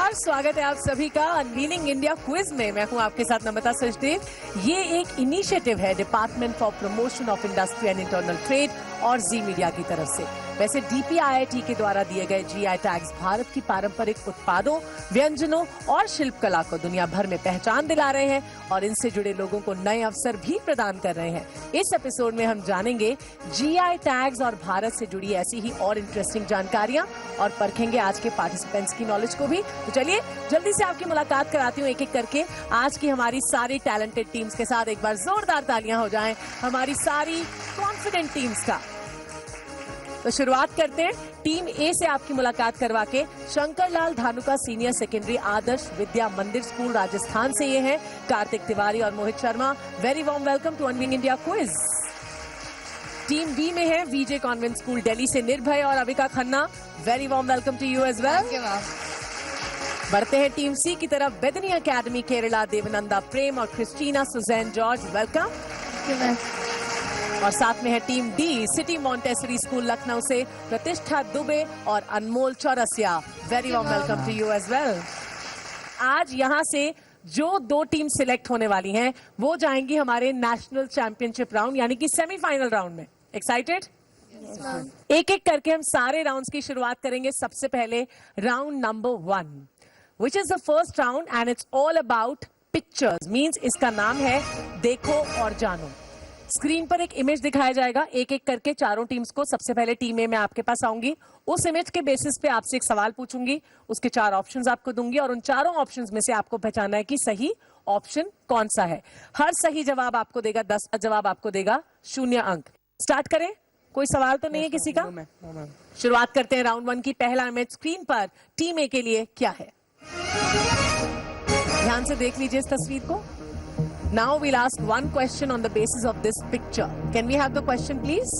नमस्कार, स्वागत है आप सभी का अनवीलिंग इंडिया क्विज में। मैं हूं आपके साथ नमिता सचदेव। ये एक इनिशिएटिव है department for promotion of industry and internal trade और जी मीडिया की तरफ से। वैसे DPIIT के द्वारा दिए गए GI टैग्स भारत की पारंपरिक उत्पादों, व्यंजनों और शिल्पकला को दुनिया भर में पहचान दिला रहे हैं और इनसे जुड़े लोगों को नए अवसर भी प्रदान कर रहे हैं। इस एपिसोड में हम जानेंगे GI टैग्स और भारत से जुड़ी ऐसी ही और इंटरेस्टिंग जानकारियां और परखेंगे आज के पार्टिसिपेंट्स की नॉलेज को भी। तो चलिए जल्दी से आपकी मुलाकात कराती हूँ एक एक करके आज की हमारी सारी टैलेंटेड टीम्स के साथ। एक बार जोरदार तालियां हो जाएं हमारी सारी कॉन्फिडेंट टीम्स का। तो शुरुआत करते हैं टीम ए से आपकी मुलाकात करवा के। Shankar Lal Dhanuka senior secondary Adarsh Vidya Mandir school Rajasthan से ये है कार्तिक तिवारी और Mohit Sharma. Very warm welcome to unveiling India quiz. Team B में है VJ कॉन्वेंट स्कूल दिल्ली से निर्भय और Avika Khanna. Very warm welcome to you as well. बढ़ते हैं टीम सी की तरफ। बेदनी अकेडमी केरला देवनंदा प्रेम और क्रिस्टीना सुजैन जॉर्ज, वेलकम। और साथ में है team D city Montessori school Lucknow से प्रतिष्ठा दुबे और Anmol Chaurasia. Very warm welcome to you as well. आज यहाँ से जो दो टीम सिलेक्ट होने वाली हैं वो जाएंगी हमारे नेशनल चैंपियनशिप राउंड यानी कि सेमीफाइनल राउंड में। एक्साइटेड? एक एक करके हम सारे राउंड्स की शुरुआत करेंगे। सबसे पहले round number 1 which is the first round and it's all about pictures. Means इसका नाम है देखो और जानो। स्क्रीन पर एक इमेज दिखाया जाएगा एक एक करके चारों टीम्स को। सबसे पहले टीम ए में आपके पास आऊंगी। उस इमेज के बेसिस पे आपसे एक सवाल पूछूंगी, उसके 4 ऑप्शंस आपको दूंगी और उन चारों ऑप्शंस में से आपको पहचानना है कि सही ऑप्शन कौन सा है। हर सही जवाब आपको देगा 10, जवाब आपको देगा 0 अंक। स्टार्ट करें? कोई सवाल तो नहीं है किसी का? शुरुआत करते हैं राउंड 1 की। पहला इमेज स्क्रीन पर टीम ए के लिए क्या है? ध्यान से देख लीजिए इस तस्वीर को। Now we'll ask one question on the basis of this picture. Can we have the question, please?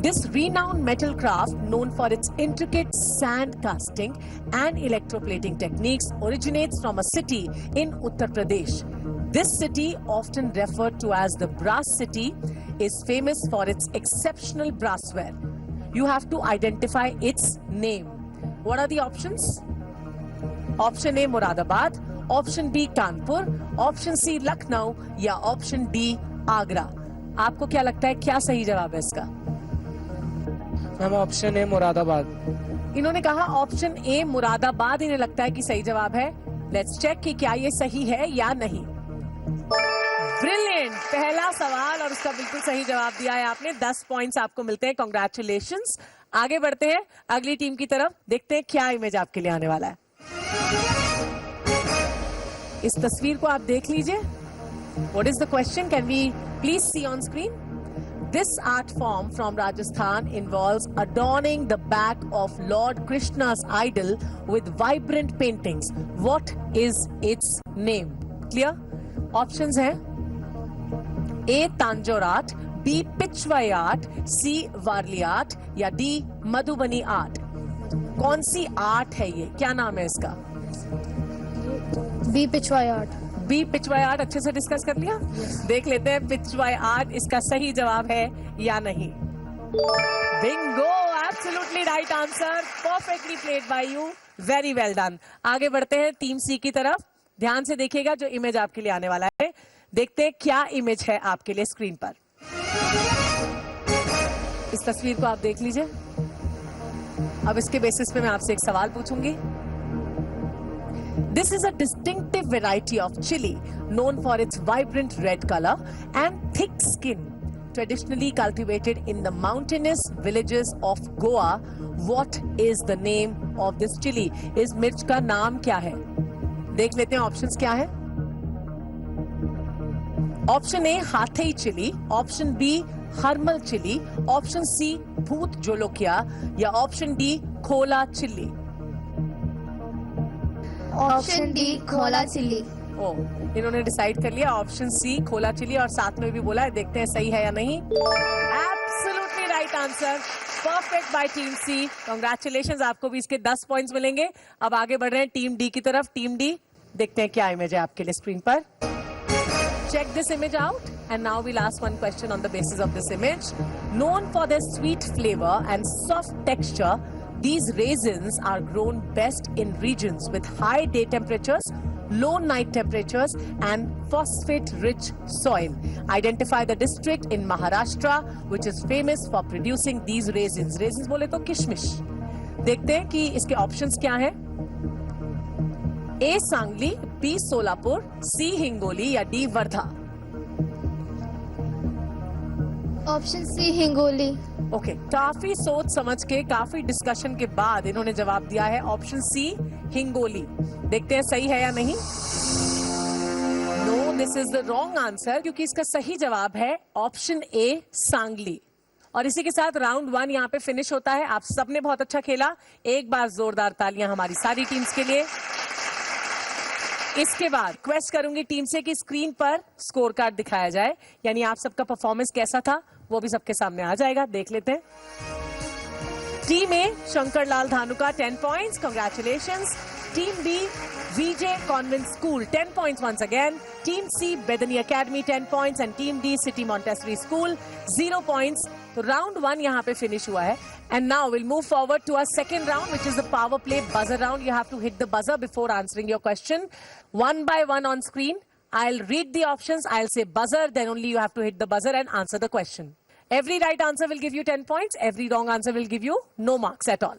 This renowned metal craft, known for its intricate sand casting and electroplating techniques, originates from a city in Uttar Pradesh. This city, often referred to as the Brass City, is famous for its exceptional brassware. You have to identify its name. What are the options? Option A, Moradabad. Option B Kanpur, option C Lucknow या option D Agra. आपको क्या लगता है क्या सही जवाब है इसका? Ma'am option A Moradabad. इन्होंने कहा ऑप्शन ए मुरादाबाद इन्हें लगता है कि सही जवाब है। लेट्स चेक कि क्या ये सही है या नहीं। ब्रिलियंट, पहला सवाल और उसका बिल्कुल सही जवाब दिया है आपने। 10 पॉइंट्स आपको मिलते हैं। कांग्रेचुलेशंस। आगे बढ़ते हैं अगली टीम की तरफ। देखते हैं क्या इमेज आपके लिए आने वाला है। इस तस्वीर को आप देख लीजिए। What is the question? Can we please see on screen? This art form from Rajasthan involves adorning the back of Lord Krishna's idol with vibrant paintings. What is its name? Clear? Options हैं A. Tanjore art, B. Pichwai art, C. Warli art या D. Madhubani art. कौन सी art है ये? क्या नाम है इसका? B Pichwai art. B Pichwai art. अच्छे से डिस्कस कर लिया? देख लेते हैं पिचवाई आर्ट इसका सही जवाब है या नहीं। Bingo, absolutely right answer. Perfectly played by you. Very well done. आगे बढ़ते हैं टीम सी की तरफ। ध्यान से देखिएगा जो इमेज आपके लिए आने वाला है। देखते हैं क्या इमेज है आपके लिए स्क्रीन पर। इस तस्वीर को आप देख लीजिए। अब इसके बेसिस पे मैं आपसे एक सवाल पूछूंगी। This is a distinctive variety of chili known for its vibrant red color and thick skin, traditionally cultivated in the mountainous villages of Goa. What is the name of this chili? इस मिर्च का नाम क्या है? देख लेते हैं options क्या है। ऑप्शन ए हाथई chilli, option B Harmal chilli, option C Bhut Jolokia या option D Khola chilli. Option D Khola chilli. Oh, इन्होंने डिसाइड कर लिया ऑप्शन सी खोला चिली और साथ में भी बोला है। देखते हैं सही है या नहीं। Absolutely right answer. Perfect by team C. Congratulations, आपको भी इसके 10 पॉइंट्स मिलेंगे। अब आगे बढ़ रहे हैं टीम डी की तरफ। टीम डी, देखते हैं क्या इमेज है आपके लिए स्क्रीन पर। Check this image out and now we'll ask one question on the basis of this image. Known for their sweet flavor and soft texture, These raisins are grown best in regions with high day temperatures, low night temperatures and phosphate-rich soil. Identify the district in Maharashtra which is famous for producing these raisins. Raisins बोले तो किशमिश. देखते हैं कि इसके options क्या हैं. A Sangli, B Solapur, C Hingoli या D Wardha. Option C Hingoli. Okay, काफी सोच समझ के, काफी डिस्कशन के बाद इन्होंने जवाब दिया है ऑप्शन सी हिंगोली. देखते हैं सही है या नहीं. No, this is the wrong answer क्योंकि इसका सही जवाब है ऑप्शन ए सांगली. और इसी के साथ राउंड 1 यहाँ पे फिनिश होता है. आप सबने बहुत अच्छा खेला. एक बार जोरदार तालियां हमारी सारी टीम्स के लिए. इसके बाद क्वेस्ट करूंगी टीम से कि स्क्रीन पर स्कोर कार्ड दिखाया जाए, यानी आप सबका परफॉर्मेंस कैसा था वो भी सबके सामने आ जाएगा. देख लेते हैं. Team A Shankar Lal Dhanuka 10 points, congratulations. Team B VJ Convent School 10 points once again. Team C Bedani Academy 10 points and Team D City Montessori School 0 points. तो round 1 यहाँ पे finish हुआ है. And now we'll move forward to our second round, which is the power play buzzer round. You have to hit the buzzer before answering your question. One by one on screen. I'll read the options. I'll say buzzer. Then only you have to hit the buzzer and answer the question. Every right answer will give you 10 points. Every wrong answer will give you no marks at all.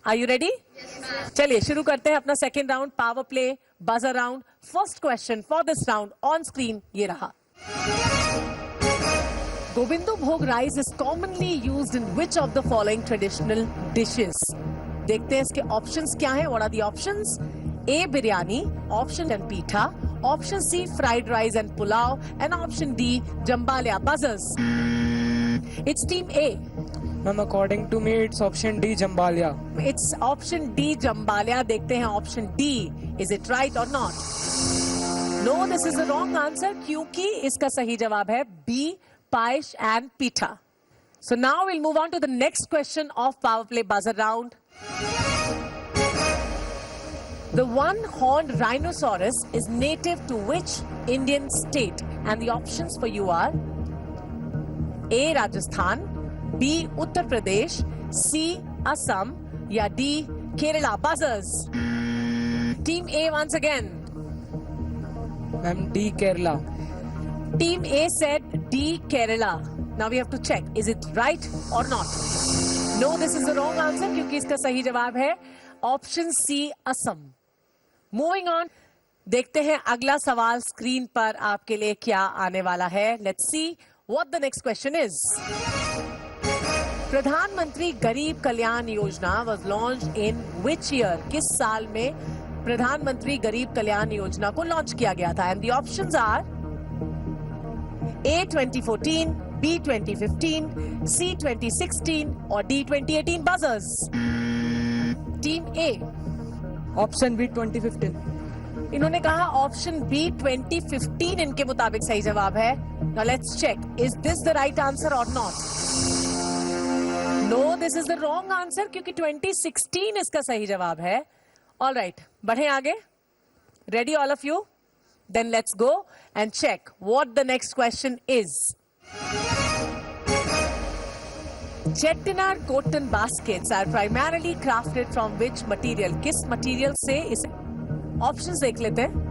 Are you ready? Yes, ma'am. चलिए शुरू करते हैं अपना second round, power play buzzer round. First question for this round on screen ये रहा. Gobindo Bhog rice is commonly used in which of the following traditional dishes. देखते हैं इसके ऑप्शंस क्या हैं. What are the options? A biryani, option and pitha, option C fried rice and pulao and option D jambalaya. Buzzers. It's team A. Ma'am according to me it's option D jambalaya. It's option D jambalaya. देखते हैं option D, is it right और not? No, this is the wrong answer क्योंकि इसका सही जवाब है B payesh and pitha. So now will move on to the next question of power play buzzer round. The one-horned rhinoceros is native to which Indian state? And the options for you are A Rajasthan, B Uttar Pradesh, C Assam या D Kerala. Buzzers. Team A once again. Ma'am D Kerala. Team A said D Kerala. Now we have to check. Is it right or not? No, this is the wrong answer क्योंकि इसका सही जवाब है option C Assam. Moving on. देखते हैं अगला सवाल screen पर आपके लिए क्या आने वाला है. Let's see what the next question is. प्रधानमंत्री गरीब Kalyan Yojana was launched in which year? किस साल में प्रधानमंत्री गरीब कल्याण योजना को लॉन्च किया गया था? And the options are A 2014, B 2015, C 2016 और D 2018. Buzzers. Team A. Option B 2015. इन्होंने कहा ऑप्शन बी 2015 इनके मुताबिक सही जवाब है. Now let's check. Is this the right answer or not? No, this is the wrong answer क्योंकि 2016 इसका सही जवाब है. All right, बढ़े आगे. Ready all of you? Then let's go and check what the next question is. Chettinad cotton baskets are primarily crafted from which material? किस material से इसे? Options देख लेते हैं.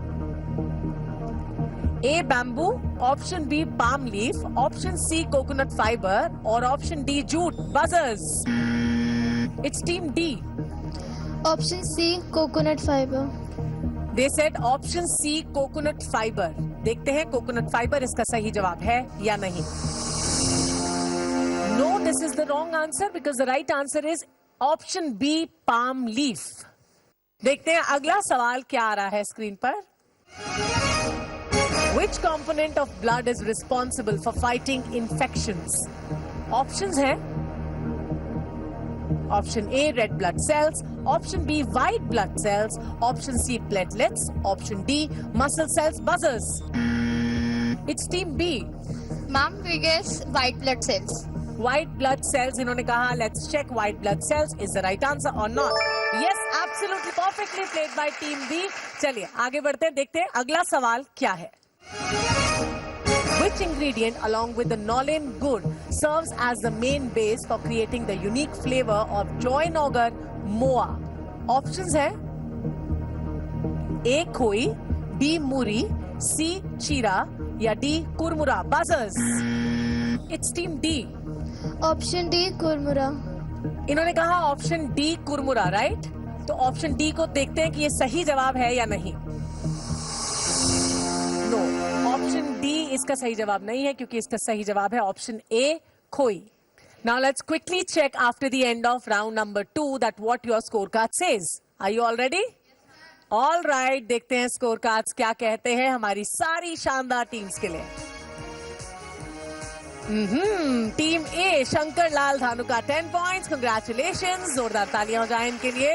A bamboo, option B palm leaf, option C coconut fiber और option D jute. Buzzers. It's team D. Option C coconut fibre. They said option C coconut fiber. देखते हैं coconut fiber इसका सही जवाब है या नहीं. No, this is the wrong answer because the right answer is option B palm leaf. देखते हैं अगला सवाल क्या आ रहा है स्क्रीन पर. Which component of blood is responsible for fighting infections? Options हैं option A red blood cells, option B white blood cells, option C platelets, option D muscle cells. Buzzers. It's team B. Ma'am we guess white blood cells. White blood cells इन्होंने कहा. Let's check white blood cells is the right answer or not. Yes, absolutely perfectly played by team B. चलिए आगे बढ़ते हैं, देखते हैं अगला सवाल क्या है. Which ingredient, along with the Nolen gur, serves as the main base for creating the unique flavor of Joy Nagar Moa? Options है A. खोई, B. मूरी, C. चीरा या D. कुरमुरा. Buzzers. It's team D. Option D, kurmura. इन्होंने कहा option D कुरमुरा, right? तो option D को देखते हैं कि ये सही जवाब है या नहीं. नो, ऑप्शन डी इसका सही जवाब नहीं है क्योंकि इसका सही जवाब है ऑप्शन ए खोई. Now let's quickly check after the end of round number 2 that what your scorecard says. Are you all ready? All right, देखते हैं स्कोर कार्ड्स क्या कहते हैं हमारी सारी शानदार टीम्स के लिए. Team A Shankar Lal Dhanuka 10 points. Congratulations. जोरदार तालियां हो जाए इनके लिए.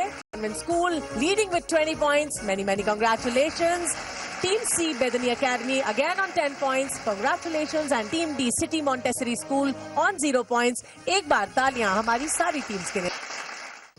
School leading with 20 points. Many congratulations. Team C Bedani Academy again on 10 points. Congratulations. And Team D City Montessori School on 0 points. एक बार तालियां हमारी सारी टीम्स के लिए.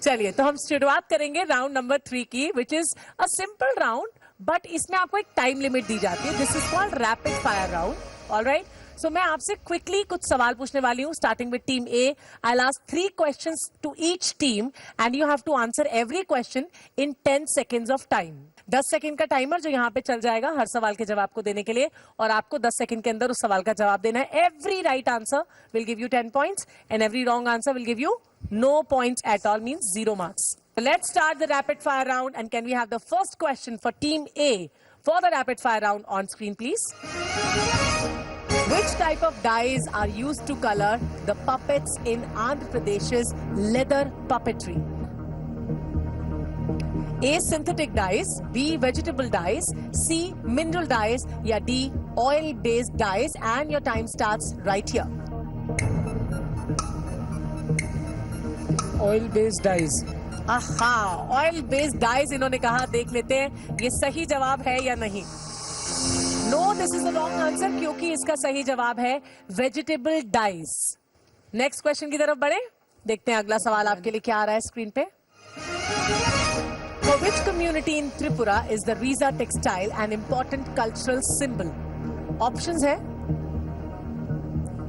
चलिए तो हम शुरुआत करेंगे राउंड नंबर 3 की, which is a simple round, but इसमें आपको एक टाइम लिमिट दी जाती है. This is called rapid fire round. Alright, so मैं आपसे क्विकली कुछ सवाल पूछने वाली हूँ, starting with team A. I will ask 3 questions to each team and you have to answer every question in 10 seconds of time. 10 second का timer जो यहाँ पे चल जाएगा हर सवाल के जवाब को देने के लिए, और आपको 10 सेकंड के अंदर उस सवाल का जवाब देना है. Every right answer will give you 10 points and every wrong answer will give you no points at all, means 0 marks. Let's start the rapid fire round, and can we have the first question for team A for the rapid fire round on screen, please? Which type of dyes are used to color the puppets in Andhra Pradesh's leather puppetry? A. Synthetic dyes, B. Vegetable dyes, C. Mineral dyes, या D. Oil-based dyes, and your time starts right here. Oil based dyes. आहा, oil based dyes इन्होंने कहा. देख लेते हैं ये सही जवाब है या नहीं. No, this is the wrong answer क्योंकि इसका सही जवाब है वेजिटेबल डाइज. नेक्स्ट क्वेश्चन की तरफ बढ़े, देखते हैं अगला सवाल आपके लिए क्या आ रहा है स्क्रीन पे. For which community in Tripura is the Riza textile an important cultural symbol? Options है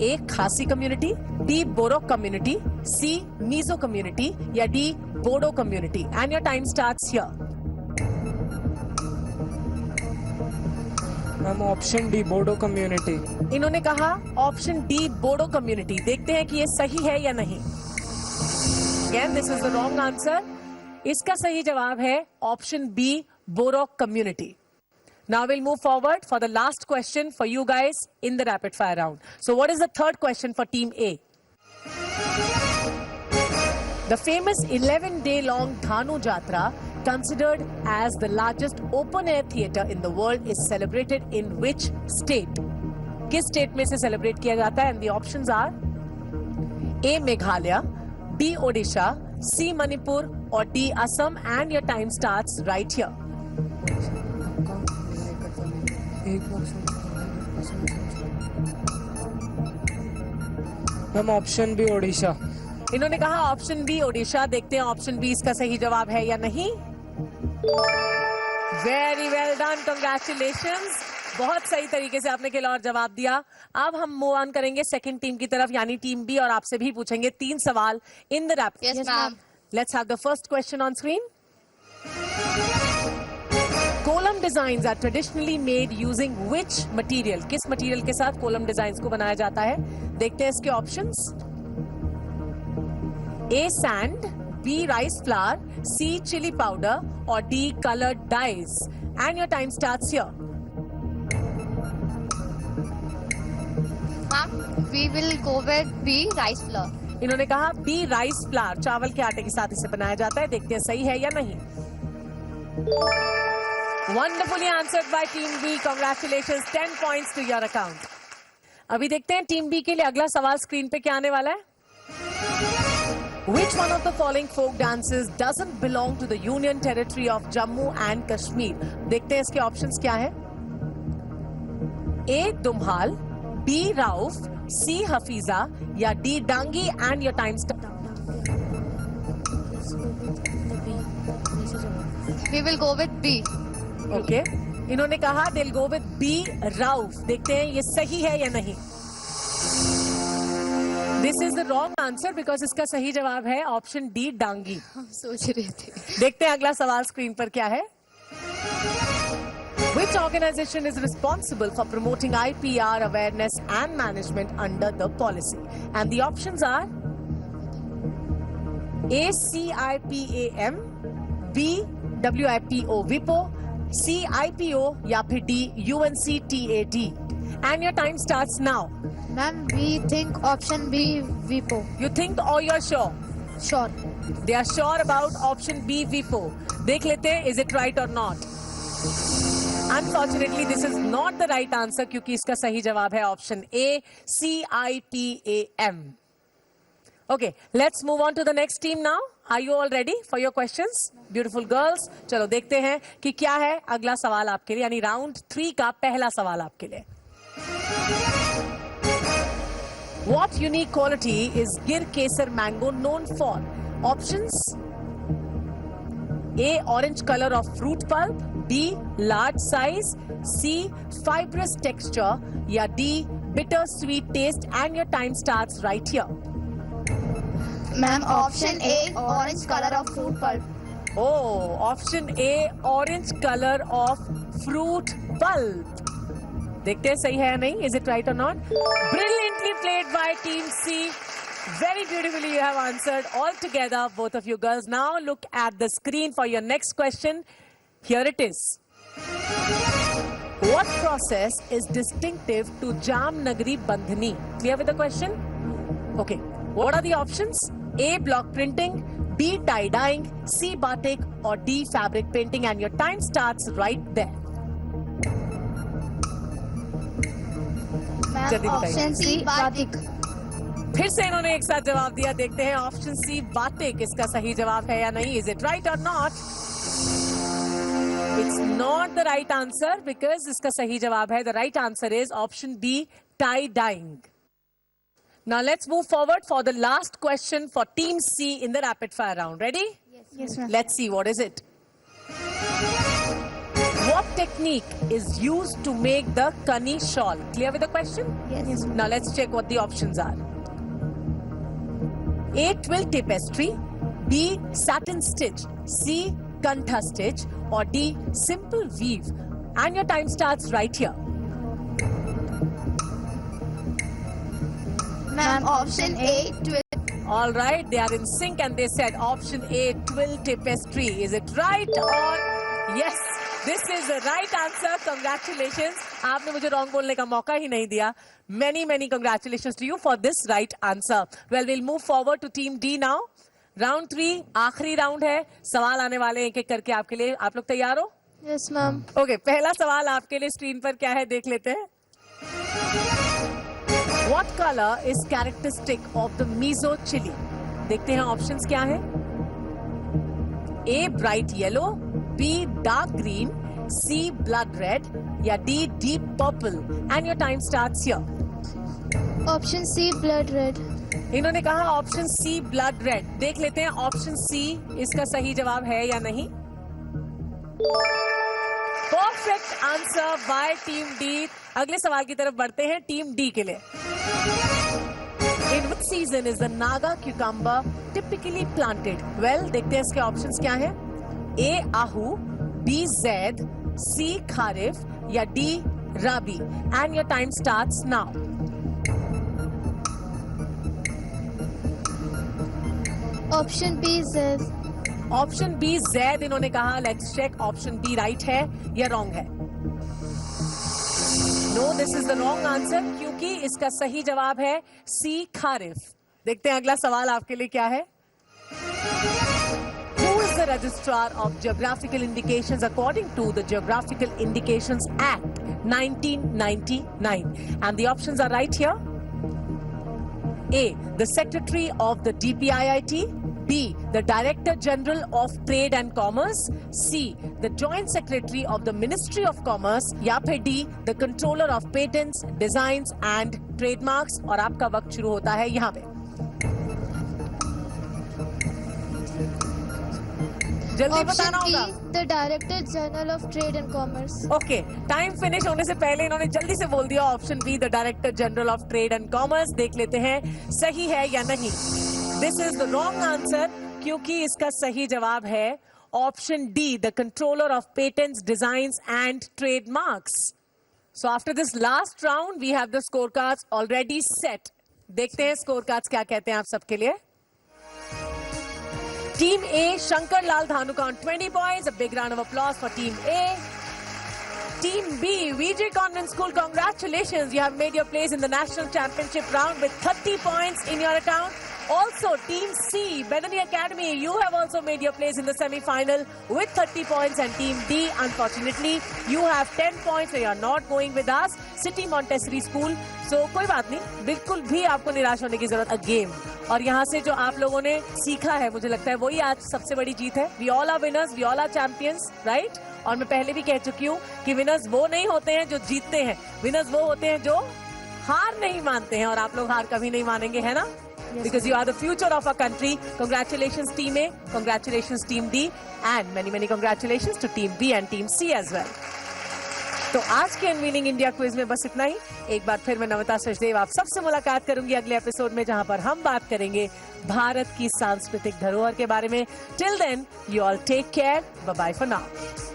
A. खासी कम्युनिटी, B. बोरो कम्युनिटी, C. मीजो कम्युनिटी या D. Bodo community. And your time starts here. Ma'am option D Bodo community. इन्होंने कहा option D Bodo community. देखते हैं कि ये सही है या नहीं. Again this is the wrong answer. इसका सही जवाब है option B borrow community. Now we'll move forward for the last question for you guys in the rapid fire round. So what is the third question for team A? The famous 11-day long Dhanu Jatra, considered as the largest open air theatre in the world, is celebrated in which state? किस state में से celebrate किया जाता है? And the options are A. Meghalaya, B. Odisha, C. Manipur or D. Assam, and your time starts right here. Ma'am option B Odisha. इन्होंने कहा option B Odisha. देखते हैं ऑप्शन बी इसका सही जवाब है या नहीं. Very well done, congratulations. बहुत सही तरीके से आपने खेला और जवाब दिया. अब हम मूव ऑन करेंगे सेकंड टीम की तरफ, यानी टीम बी, और आपसे भी पूछेंगे 3 सवाल in the rapid. Yes, ma'am. Let's have the first question on screen. Kolam designs are traditionally made using which material? किस मटेरियल के साथ कोलम डिजाइन्स को बनाया जाता है? देखते हैं इसके options. A. Sand, B. Rice flour, C. Chilli powder और D. Coloured dyes. And your time starts here. Ma'am, we will go with B, rice flour. इन्होंने कहा बी. राइस फ्लावर, चावल के आटे के साथ इसे बनाया जाता है. देखते हैं सही है या नहीं. Wonderfully answered by Team B. Congratulations, 10 points to your account. अभी देखते हैं टीम बी के लिए अगला सवाल स्क्रीन पे क्या आने वाला है. Which one of the following folk dances doesn't belong to the Union Territory of Jammu and Kashmir? देखते हैं इसके ऑप्शंस क्या है. A. दुम्हाल, B. Rauf, C. Hafiza या D. Dangi. And your time start. We will go with B. Okay. इन्होंने कहा they'll go with B Rauf. देखते हैं ये सही है या नहीं. This is the wrong answer because इसका सही जवाब है ऑप्शन डी डांगी. हम सोच रहे थे. देखते हैं अगला सवाल स्क्रीन पर क्या है. Which organization is responsible for promoting IPR awareness and management under the policy? And the options are A. CIPAM, B. WIPO WIPO, C. IPO या फिर D. UNCTAD. And your time starts now. Ma'am, we think option B, WIPO. You think or you're sure? Sure. They are sure about option B, WIPO. देख लेते हैं, is it right or not? Unfortunately, this is not the right answer क्योंकि इसका सही जवाब है option A, CIPAM. Okay, let's move on to the next team now. Are you all ready for your questions? Beautiful girls. चलो देखते हैं कि क्या है अगला सवाल आपके लिए, यानी राउंड 3 का पहला सवाल आपके लिए. What unique quality is Gir Kesar mango known for? Options: A. Orange color of fruit pulp, B. Large size, C. Fibrous texture, या D. Bitter sweet taste. And your time starts right here. Ma'am, option A, orange color of fruit pulp. Oh, option A, orange color of fruit pulp. देखते हैं सही है या नहीं. Is it right or not? Brilliantly played by Team C. Very beautifully you have answered all together, both of you girls. Now look at the screen for your next question. Here it is. What process is distinctive to Jamnagari Bandhani? Clear with the question? Okay. What are the options? A. Block printing, B. tie dyeing, C. batik, or D. fabric painting. And your time starts right there. Ma'am, जल्दी बताइए. option C, batik. फिर से इन्होंने एक साथ जवाब दिया. देखते हैं ऑप्शन सी बातिक इसका सही जवाब है या नहीं. इज इट राइट और not? It's not the right answer because इसका सही जवाब है, the right answer is option B, tie dyeing. Now let's move forward for the last question for team C in the rapid fire round. Ready? Yes, ma'am. Let's see, what is it? What technique is used to make the Kani shawl? Clear with the question? Yes. Now let's check what the options are. A. Twill tapestry, B. satin stitch, C. kantha stitch, or D. simple weave. And your time starts right here. Ma'am, option A, twill. All right, they are in sync and they said option A, twill tapestry. Is it right or yes? This is the right answer. Congratulations. आपने मुझे wrong बोलने का मौका ही नहीं दिया. Many congratulations to you for this right answer. Well, we'll move forward to team D now. Round 3 आखिरी round है. सवाल आने वाले एक एक करके आपके लिए. आप लोग तैयार हो? Yes, ma'am. ओके, पहला सवाल आपके लिए स्क्रीन पर क्या है देख लेते हैं. What color is characteristic of the miso chili? देखते हैं ऑप्शंस क्या है. A. bright yellow, B. dark green, C. blood red, या D. deep purple. And your time starts here. Option C, blood red. इन्होंने कहा ऑप्शन सी ब्लड रेड. देख लेते हैं ऑप्शन सी इसका सही जवाब है या नहीं. Perfect answer by team D. अगले सवाल की तरफ बढ़ते हैं टीम डी के लिए. In which season is the Naga cucumber typically planted? Well, देखते हैं इसके ऑप्शंस क्या हैं. A. Ahu, B. Zaid, C. Kharif, या D. Rabi. And your time starts now. Option B, Zaid. Option B Zaid इन्होंने कहा. Let's check option B right है या रॉन्ग है. No, this is the wrong answer क्योंकि इसका सही जवाब है सी खारिफ. देखते हैं अगला सवाल आपके लिए क्या है. Who is the registrar of geographical indications according to the Geographical Indications Act 1999? And the options are right here. A. The Secretary of the DPIIT. B. The Director General of Trade and Commerce. C. The Joint Secretary of the Ministry of Commerce. या फिर D. The Controller of Patents, Designs and Trademarks. और आपका वक्त शुरू होता है यहाँ पे. जल्दी Option बताना E, होगा। the Director General of Trade and Commerce. Okay, time finish होने से पहले इन्होंने जल्दी से बोल दिया option B, the director general of trade and commerce. देख लेते हैं सही है या नहीं। This is the wrong answer, क्योंकि इसका सही जवाब है option D, the controller of patents, designs and trademarks. So after this last round we have the score cards already set. देखते हैं स्कोर कार्ड्स क्या कहते हैं आप सबके लिए। Team A, Shankar Lal Dhanuka on 20 points. A big round of applause for Team A. Team B, VJ Convent School, congratulations. You have made your place in the National Championship round with 30 points in your account. Also, Team C, Benoni Academy, you have also made your place in the semi-final with 30 points. And Team D, unfortunately, you have 10 points, so you are not going with us. City Montessori School. So, कोई बात नहीं, बिल्कुल भी आपको निराश होने की जरूरत। A game. और यहाँ से जो आप लोगों ने सीखा है, मुझे लगता है वही आज सबसे बड़ी जीत है। We all are winners, we all are champions, right? और मैं पहले भी कह चुकी हूँ कि विनर्स वो नहीं होते हैं जो जीतते हैं, विनर्स वो होते हैं जो हार नहीं मानते हैं, और आप लोग हार कभी नहीं मानेंगे, है ना? Because you are the future of our country. Congratulations Team A, congratulations Team D, and many congratulations to Team B and Team C as well. तो आज के अनवीलिंग इंडिया क्विज में बस इतना ही। एक बार फिर मैं नमिता सचदेव आप सबसे मुलाकात करूंगी अगले एपिसोड में, जहां पर हम बात करेंगे भारत की सांस्कृतिक धरोहर के बारे में। Till then, you all take care, bye bye for now.